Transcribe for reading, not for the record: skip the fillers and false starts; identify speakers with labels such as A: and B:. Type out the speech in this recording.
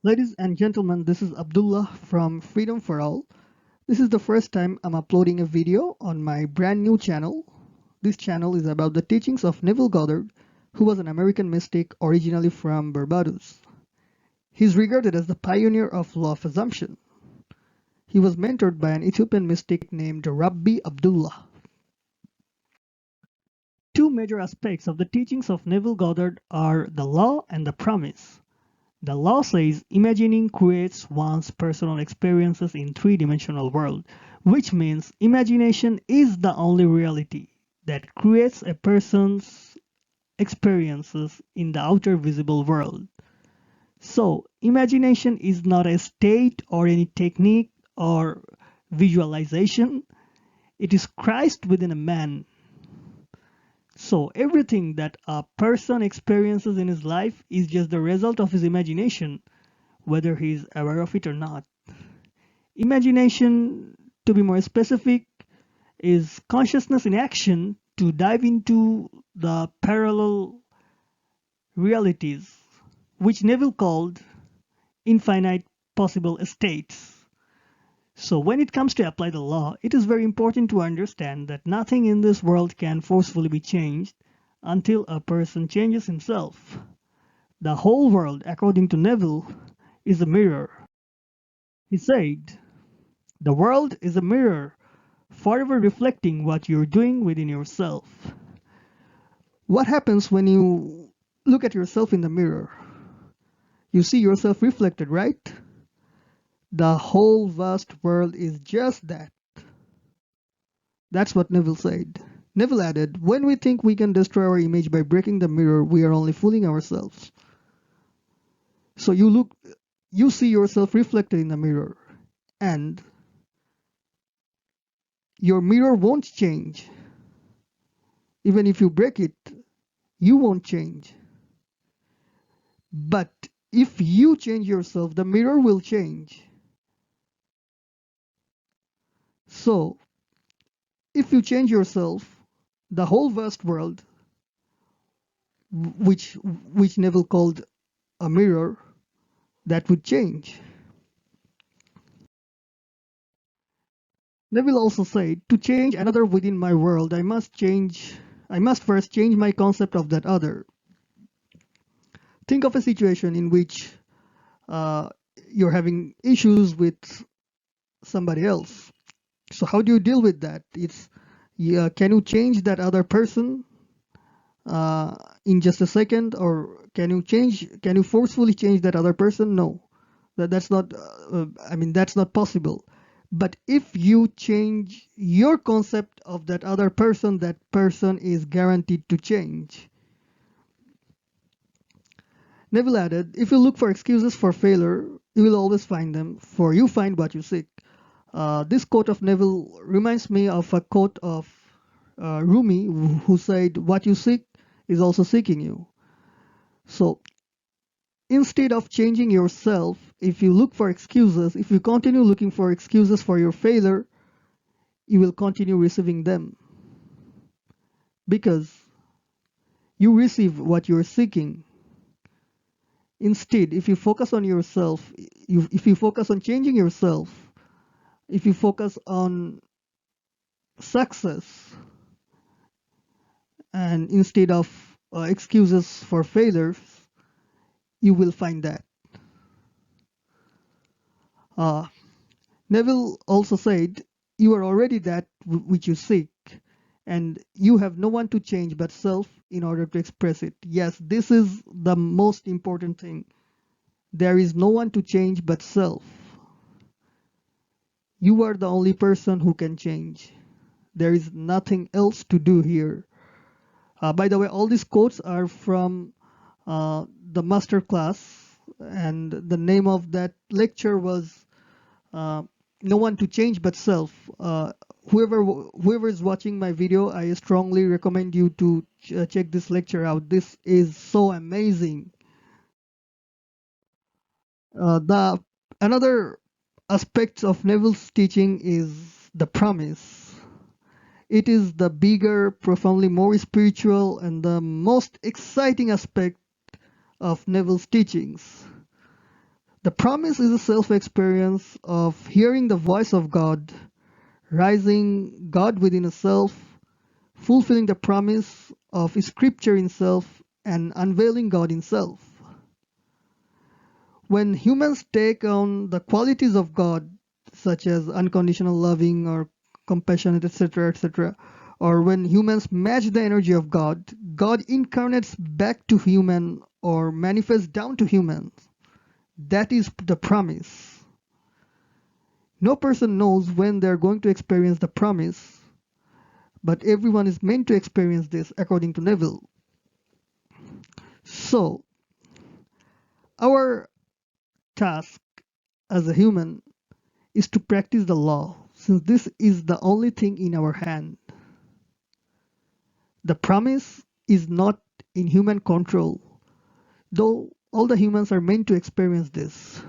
A: Ladies and gentlemen, this is Abdullah from Freedom for All. This is the first time I'm uploading a video on my brand new channel. This channel is about the teachings of Neville Goddard, who was an American mystic originally from Barbados. He's regarded as the pioneer of law of assumption. He was mentored by an Ethiopian mystic named Rabbi Abdullah. Two major aspects of the teachings of Neville Goddard are the law and the promise. The law says imagining creates one's personal experiences in three-dimensional world, which means imagination is the only reality that creates a person's experiences in the outer visible world. So, imagination is not a state or any technique or visualization. It is Christ within a man. So, everything that a person experiences in his life is just the result of his imagination, whether he is aware of it or not. Imagination, to be more specific, is consciousness in action to dive into the parallel realities, which Neville called infinite possible states. So when it comes to apply the law, it is very important to understand that nothing in this world can forcefully be changed until a person changes himself. The whole world, according to Neville, is a mirror. He said, "The world is a mirror, forever reflecting what you're doing within yourself." What happens when you look at yourself in the mirror? You see yourself reflected, right? The whole vast world is just that. That's what Neville said. Neville added, "When we think we can destroy our image by breaking the mirror, we are only fooling ourselves." So you see yourself reflected in the mirror, and your mirror won't change. Even if you break it, you won't change. But if you change yourself, the mirror will change. So, if you change yourself, the whole vast world, which Neville called a mirror, that would change. Neville also said, "To change another within my world, I must first change my concept of that other." Think of a situation in which uh, you're having issues with somebody else. So how do you deal with that? Can you change that other person in just a second, or can you forcefully change that other person? No, that's not. That's not possible. But if you change your concept of that other person, that person is guaranteed to change. Neville added, "If you look for excuses for failure, you will always find them, for you find what you seek." This quote of Neville reminds me of a quote of Rumi, who said, "What you seek is also seeking you." So instead of changing yourself, if you look for excuses, if you continue looking for excuses for your failure, you will continue receiving them, because you receive what you're seeking. Instead, if you focus on yourself, if you focus on changing yourself, if you focus on success, and instead of excuses for failures, you will find that. Uh, Neville also said, "You are already that which you seek, and you have no one to change but self in order to express it." Yes, this is the most important thing. There is no one to change but self. You are the only person who can change. There is nothing else to do here. By the way, all these quotes are from the master class, and the name of that lecture was uh, "No One to Change But Self." Whoever is watching my video, I strongly recommend you to check this lecture out. This is so amazing. The another aspect of Neville's teaching is the promise. It is the bigger, profoundly more spiritual, and the most exciting aspect of Neville's teachings. The promise is a self-experience of hearing the voice of God, rising God within a self, fulfilling the promise of Scripture in self, and unveiling God in self. When humans take on the qualities of God, such as unconditional loving or compassionate, etc., etc., or when humans match the energy of God, God incarnates back to human or manifests down to humans. That is the promise. No person knows when they are going to experience the promise, but everyone is meant to experience this, according to Neville. So, our task as a human is to practice the law, since this is the only thing in our hand. The promise is not in human control, though all the humans are meant to experience this.